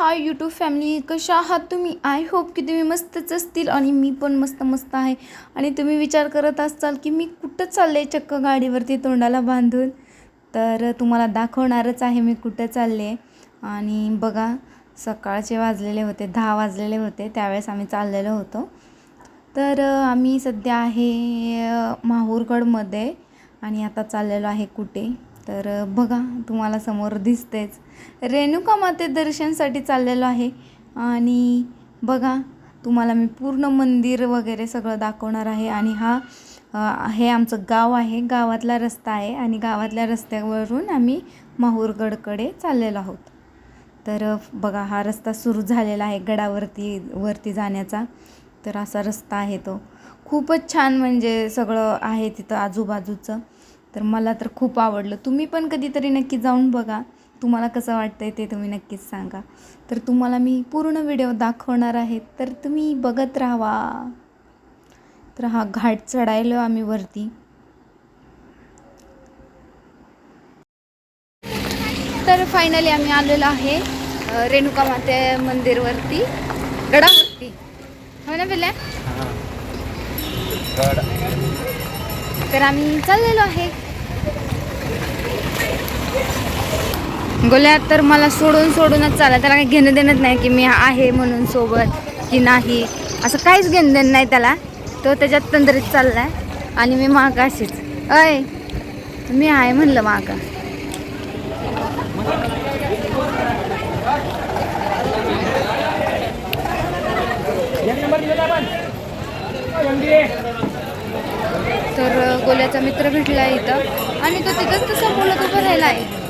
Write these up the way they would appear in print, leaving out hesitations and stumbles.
Hi YouTube family, कशा आहात तुम्ही? आय होप की तुम्ही मस्तच असतील आणि मी पण मस्त आहे. आणि तुम्ही विचार करत असाल की मी कुठं चालले चक्क गाडीवरती तोंडाला बांधून. तर तुम्हाला दाखवणारच आहे मी कुठं चालले. आणि बघा, सकाळचे वाजलेले होते 10 वाजलेले होते त्यावेळेस आम्ही चाललेलो होतो. तर आम्ही सध्या आहे माहूरगडमध्ये आणि आता चाललेलो आहे कुठे तर बघा, तुम्हाला समोर दिसतेच रेणुका माते दर्शनसाठी चाललेलो आहे. आणि बघा, तुम्हाला मी पूर्ण मंदिर वगैरे सगळं दाखवणार आहे. आणि हे आमचं गाव आहे, गावातला रस्ता आहे आणि गावातल्या रस्त्यावरून आम्ही माहूरगडकडे चाललेलो आहोत. तर बघा, हा रस्ता सुरू झालेला आहे वरती जाण्याचा. तर असा रस्ता आहे तो. खूपच छान, म्हणजे सगळं आहे तिथं आजूबाजूचं. तर मला तर खूप आवडलं. तुम्ही पण कधीतरी नक्की जाऊन बघा. तुम्हाला कसं वाटतंय ते तुम्ही नक्कीच सांगा. तर तुम्हाला मी पूर्ण व्हिडिओ दाखवणार आहे, तर तुम्ही बघत राहावा. तर हा घाट चढायलो आम्ही वरती. तर फायनली आम्ही आलेलो आहे रेणुका माते मंदिरवरती, गडावरती. हो ना बेल्या? तर आम्ही चाललेलो आहे. गोल्या तर मला सोडूनच चालला. त्याला काही घेणं देणंच नाही की मी आहे म्हणून सोबत की नाही, असं काहीच घेणं देणं नाही त्याला. तो त्याच्यात तंद्रीत चाललाय आणि मी मागं अशीच. अय, मी आहे म्हणलं मागं. तर गोल्याचा मित्र भेटला इथं आणि तो तिथंच तसा बोलत उभं राहिला आहे.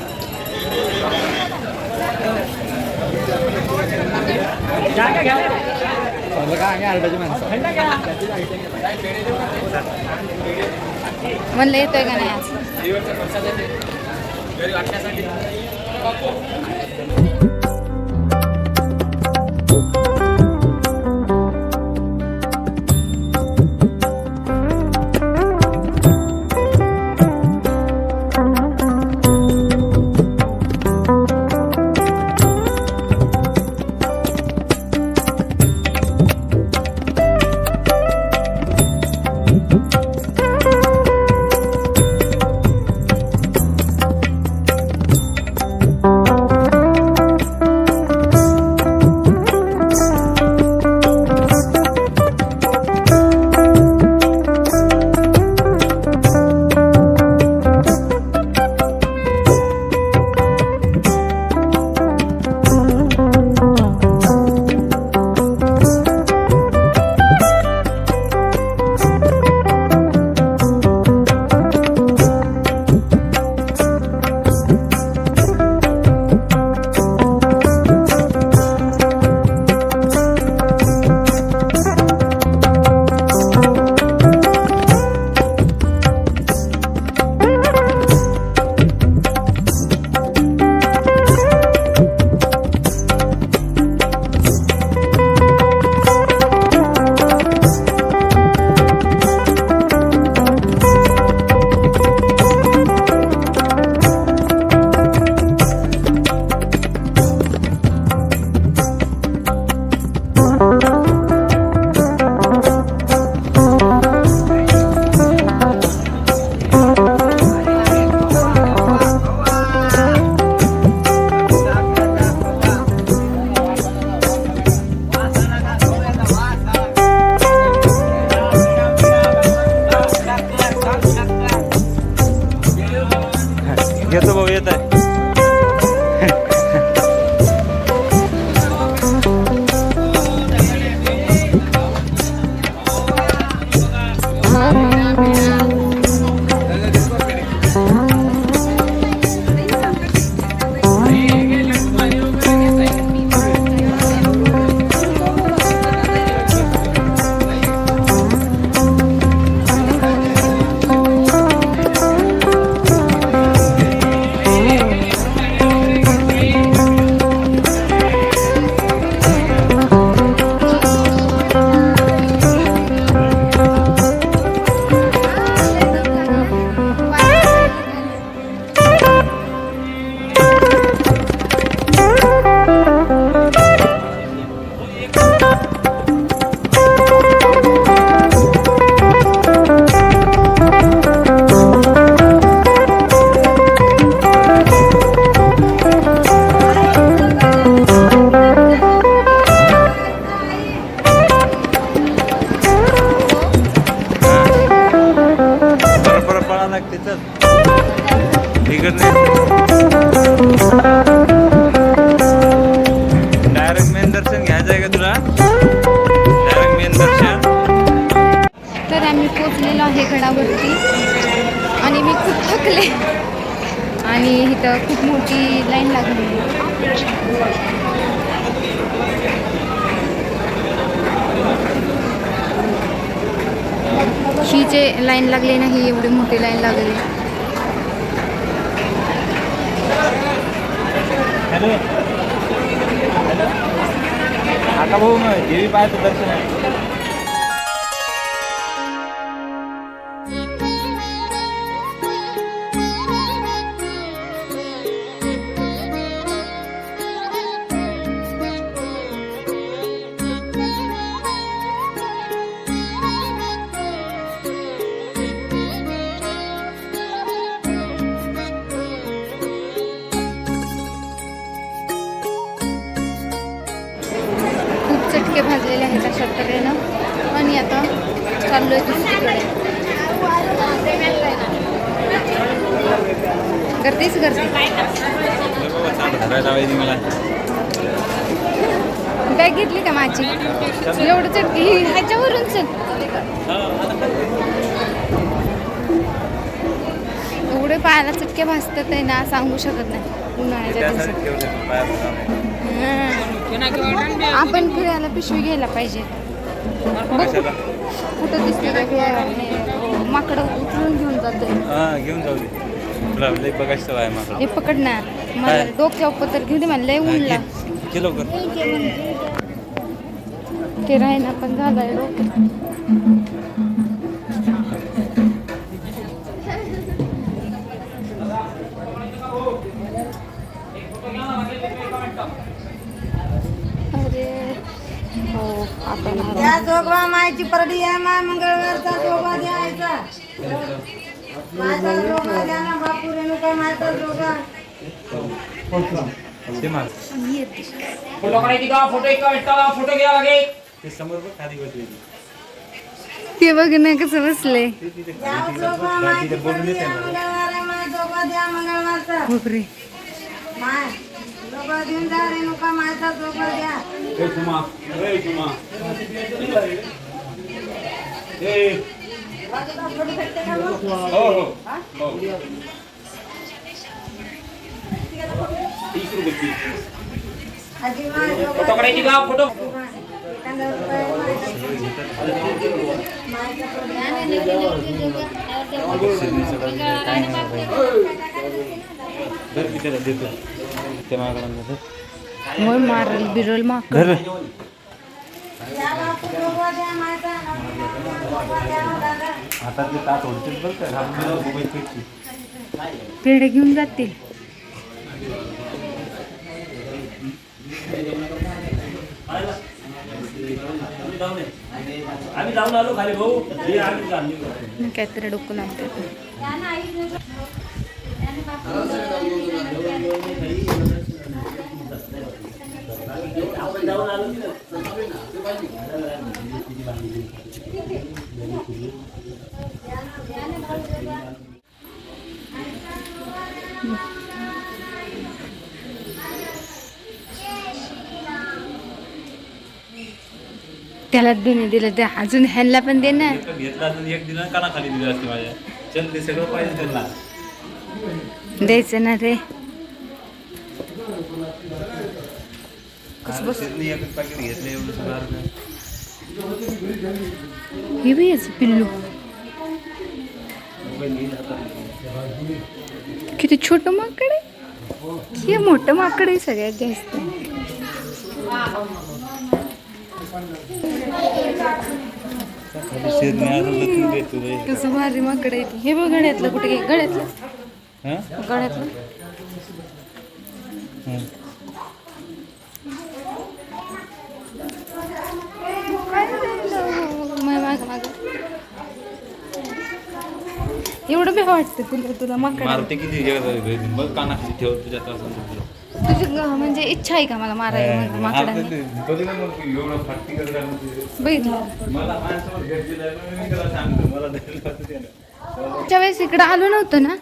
म्हणलं येतोय का नाही आज. डायरेक्ट मेन दर्शन. तर आम्ही पोचलेलो आहे गडावरती आणि मी खूप थकले आणि इथं खूप मोठी लाईन लागली. ही जे लाईन लागली नाही एवढी मोठी लाईन लागली. हॅलो आता भाऊ मग देवी पाहायचं दर्शन आहे. चटके भाजलेले आहेत अशा तऱ्हेनं आणि आता चाललोय दुसरीकडे. गर्दीच गर्दी. बॅग घेतली का माझी? एवढं चटके ह्याच्यावरून चल. एवढे पायाला चटके भाजतात आहे ना सांगू शकत नाही उन्हाळ्याच्या दिवसात. आपण फिरायला पिशवी घ्यायला पाहिजे. कुठं दिसते माकडं उचलून घेऊन जाते. घेऊन जाऊ दे बघायचं आहे माकडं. हे पकड ना मला डोक्यावर पत्र घेऊ दे मला लय ऊनला. ते राहीना पण झालंय डोक्यात. हो आपण या जोगवा मायची परडी आहे माय मंगळवारचा जोगा द्यायचा. माझा जोगा द्या ना बापू रेणुका मायचा जोगा. फोटो काढायची का? फोटो एका फोटो घ्या लागे. ते समोर बघ खाली बसले. ते बघ ना कसं बसले. या जोगवा मायची परडी आहे मंगळवार आहे माय जोगा द्या मंगळवारचा. बापरे माय जोगा देऊन जा रेणुका मायचा जोगा द्या. ए सुमा ए सुमा बाजूला फोटो भेटते का मग? हो हो हो 30 रुपये. आजी माय जोगा फोटो काढायची का? फोटो एखादा रुपये मायचा देतो ते मागं मग मारल बिरल माग. या बापू जोगा द्या मायचा. जोगा द्या ना दादा. हातातले तात ओढतील बरं का घालून मोबाईल पेटची. पेढे घेऊन जातील. आम्ही जाऊन आलो खाली भाऊ. आम्ही जाऊन काहीतरी डोकं लागते. त्याला दोन्ही दिलं ते अजून ह्यांना पण दे ना. घेतला असून एक दिला काना खाली दिली असते माझ्या. चल ते सगळं पाहिजे त्यांना द्यायचं ना रे. कसं बस एकच पाकिट घेतलं एवढं सगळं. हे बी याचं पिल्लू किती छोटं माकड आहे. हे मोठं माकड आहे सगळ्यात जास्त. कसं भारी माकड आहे. हे बघ गळ्यातलं कुठे घे गळ्यातलं गळ्यातलं. एवढं बी वाटतं तुला माकड. मारते किती बघ काना खाली ठेव तुझ्यात असं. तुझी म्हणजे इच्छा आहे का मला मारायला माकडाने? बघितलं त्या वेळेस इकडं आलो नव्हतं ना.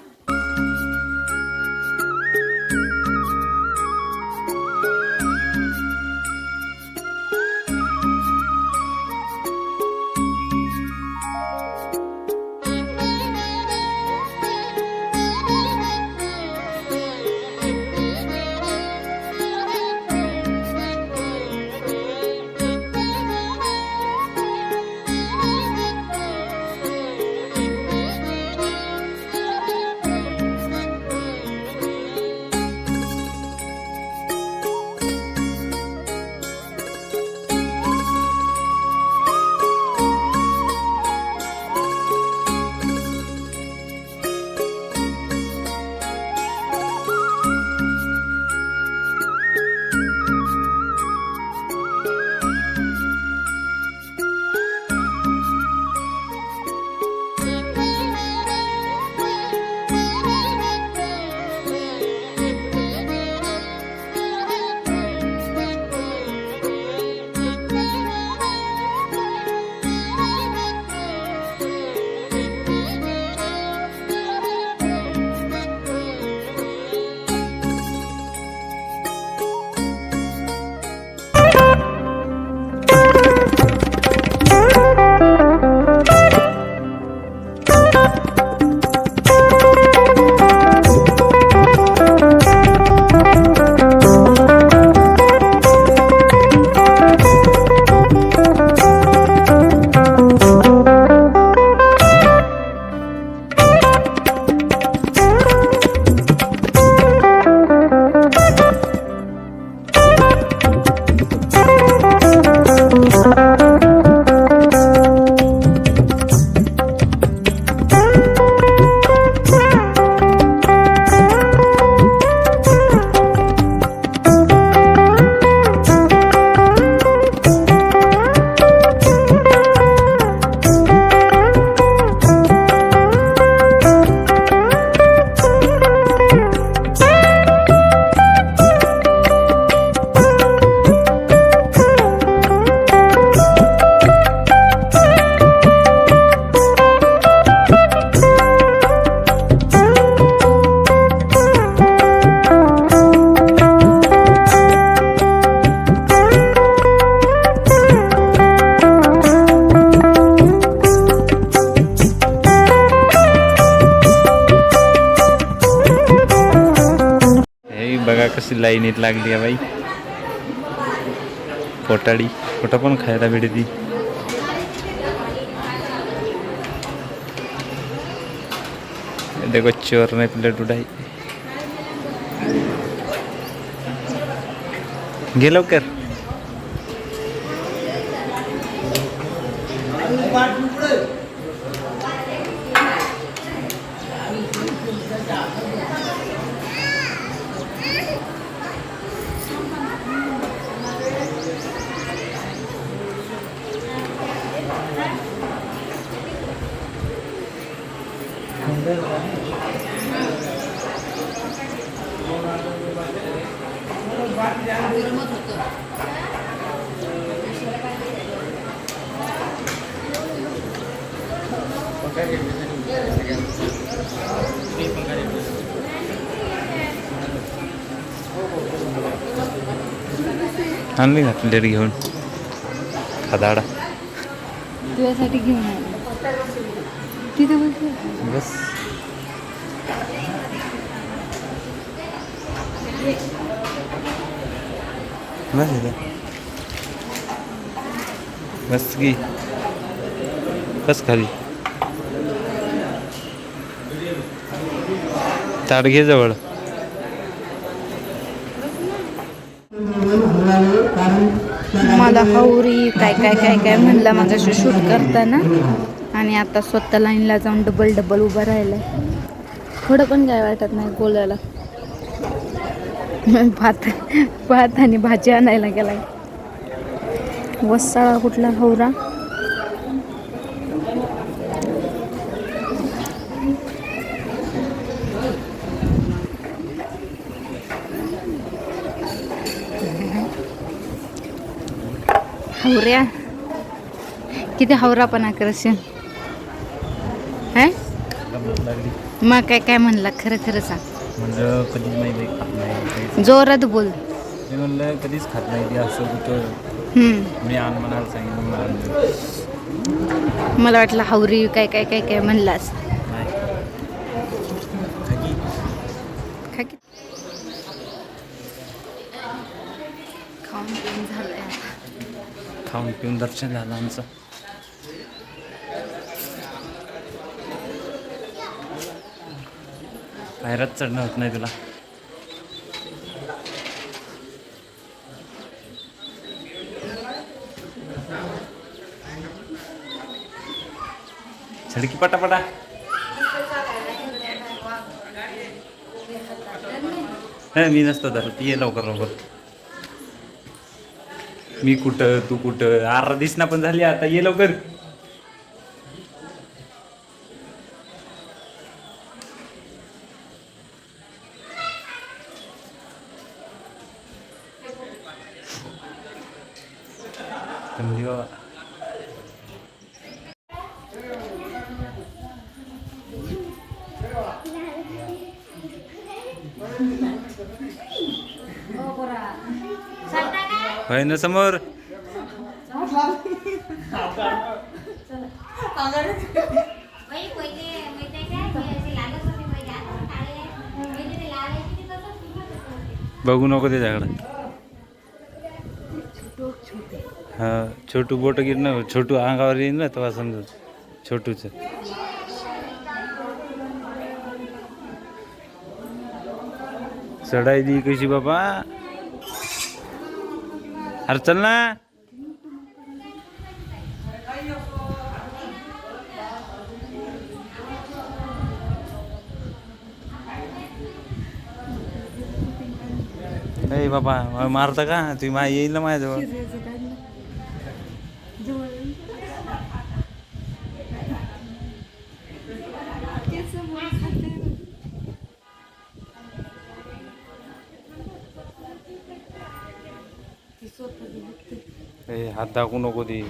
बघा कशी लाईनीत लागली आहे बाई. पोटाडी पोटा पण खायला भेटती. देखो चोर ने प्लेट उठाई. घे लवकर. आणली ना प्लेट घेऊन खदाडा तुझ्यासाठी घेऊन आले. तिथे बस. बस बस इथं बस की बस खाली. ताट घे जवळ. मला हौरी काय काय काय काय म्हणलं माझ्याशी शूट करताना. आणि आता स्वतः लाईनला जाऊन डबल उभं राहिलं. थोडं पण काय वाटत नाही बोलायला. भात आणि भाजी आणायला गेला. वसाळा कुठला हौरा. हौऱ्या किती हौरापणा करशील. मग काय काय म्हणला खरं खरं सांग. म्हणजे कधीच नाही खात नाही. जोरात बोल. मी म्हणलं कधीच खात नाही ती असं कुठं. मी आण म्हणायला सांगितलं. मला वाटलं हौरी काय काय काय काय म्हणलास. खाऊन पिऊन झालंय. खाऊन पिऊन दर्शन झालं आमचं. पायऱ्यात चढणं होत नाही तुला. छडकी पटापटा. मी नसतो तर ती ये लवकर लवकर. मी कुठं तू कुठं. आरा दिसना पण झाली आता. ये लवकर. होय ना समोर. बघू नको त्याच्याकडे. हा छोटू बोट गिर ना. छोटू अंगावर येईल ना तेव्हा समजा. छोटूच चढाई दी कशी बाबा. अरे चल ना. ए बाबा मारता का तुम्ही माय येईल ना माझ्याजवळ. ए हात दाखवू नको ती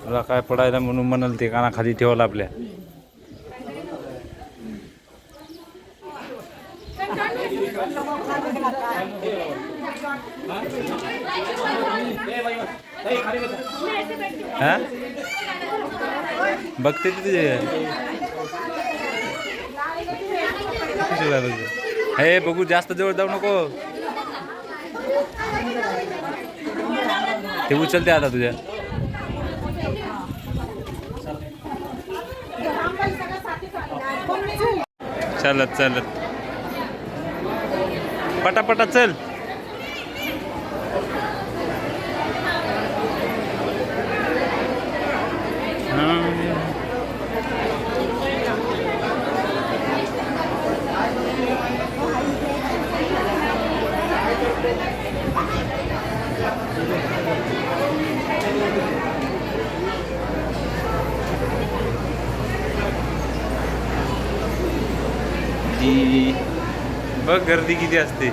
तुला काय पडायला म्हणून म्हणाल ते कानाखाली ठेवायला आपल्या. हा बघते तुझे हे बघू जास्त जवळ जाऊ नको. ते उचलते आता तुझ्या. चालत चालत पटापटा चल. बघ गर्दी किती असते.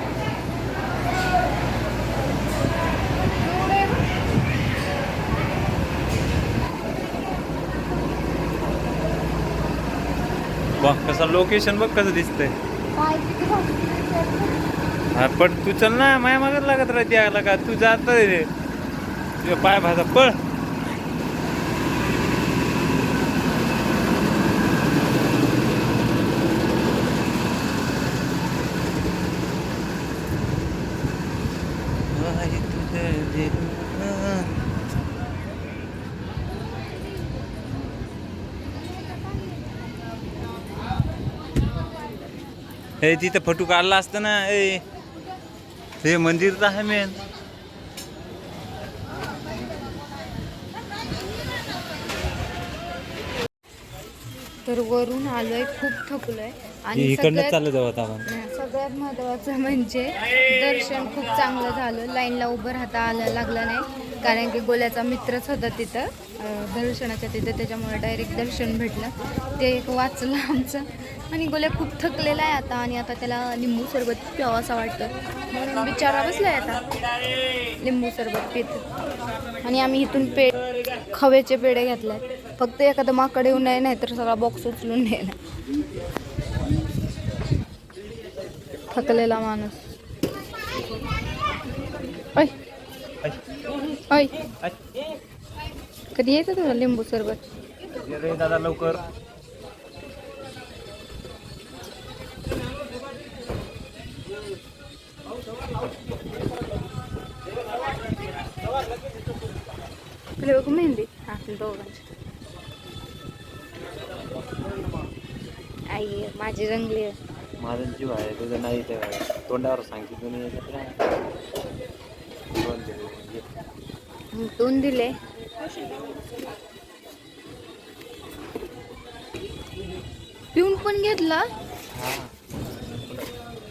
बघ कसं लोकेशन बघ कसं दिसतंय. हा पण तू चल ना माया मागत लागत राहते आला का तू जात रे तुझ्या पाय भाजा पळ. हे तिथं फोटो काढला असतं ना. ए हे मंदिर तर आहे मेन. तर वरून आलोय खूप थकलोय आणि इकडनं चाललं जाऊ आता आपण. सगळ्यात महत्त्वाचं म्हणजे दर्शन खूप चांगलं झालं. लाईनला उभं राहता आलं लागलं नाही कारण की गोल्याचा मित्रच होता तिथं दर्शनाच्या तिथं त्याच्यामुळे डायरेक्ट दर्शन भेटलं. ते एक वाचलं आमचं. आणि गोल्या खूप थकलेला आहे आता आणि आता त्याला लिंबू सरबत प्यावं असं वाटतं म्हणून बिचारा बसलाय आता लिंबू सरबत पित. आणि आम्ही इथून खव्याचे पेढे घेतले. फक्त एखादं माकड येऊ नये नाही तर सगळा बॉक्स उचलून नेला. थकलेला माणूस. ऐ ऐ कधी येतं तुला लिंबू सरबत. दादा लवकर. तुला बघू मेहंदी हा दोघांची. आई माझी रंगली आहे. माझा जीव आहे तुझं नाही ते तोंडावर सांगते तुम्ही. दोन दिले. पिऊन पण घेतला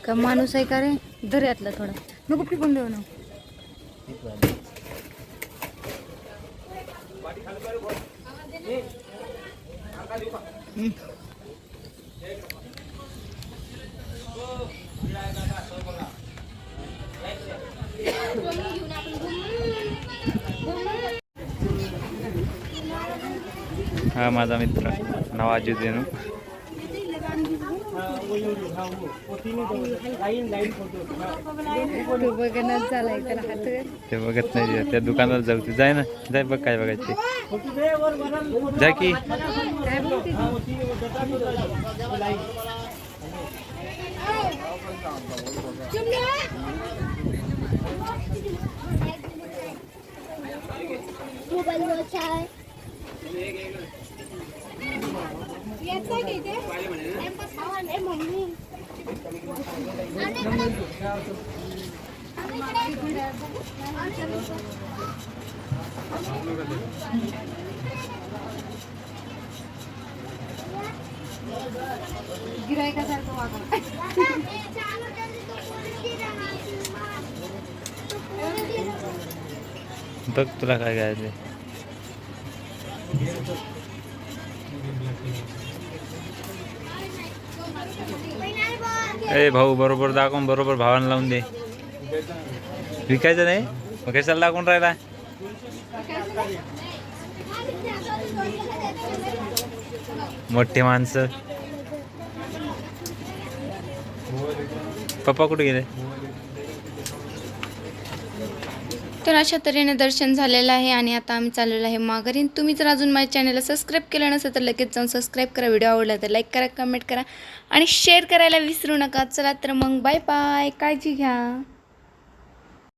का माणूस आहे का रे. दर्यातला थोडा नको पिकून देऊ ना. हा माझा मित्र नाव अजित देनू. तू बघणच झालाय त्याला हात. ते बघत नाही त्या दुकानात जाऊ. ते जाय ना जाय बघ काय बघायचे जा की. काय बोलते गिरायकासारखं वागा. बघ तुला काय घ्यायचं. ए भाऊ बरोबर दाखवून बरोबर भावाला लावून दे. विकायचं नाही मग कशाला दाखवून राहिला. मोठे माणसं. पप्पा कुठे गेले. तर अशा तऱ्हेने दर्शन झालेलं आहे आणि आता आम्ही चाललेलो आहे माघारी. तुम्ही जर अजून माझ्या चॅनलला सबस्क्राईब केलं नसेल तर लगेच जाऊन सबस्क्राईब करा. व्हिडिओ आवडला तर लाईक करा, कमेंट करा आणि शेअर करायला विसरू नका. चला तर मग बाय बाय, काळजी घ्या.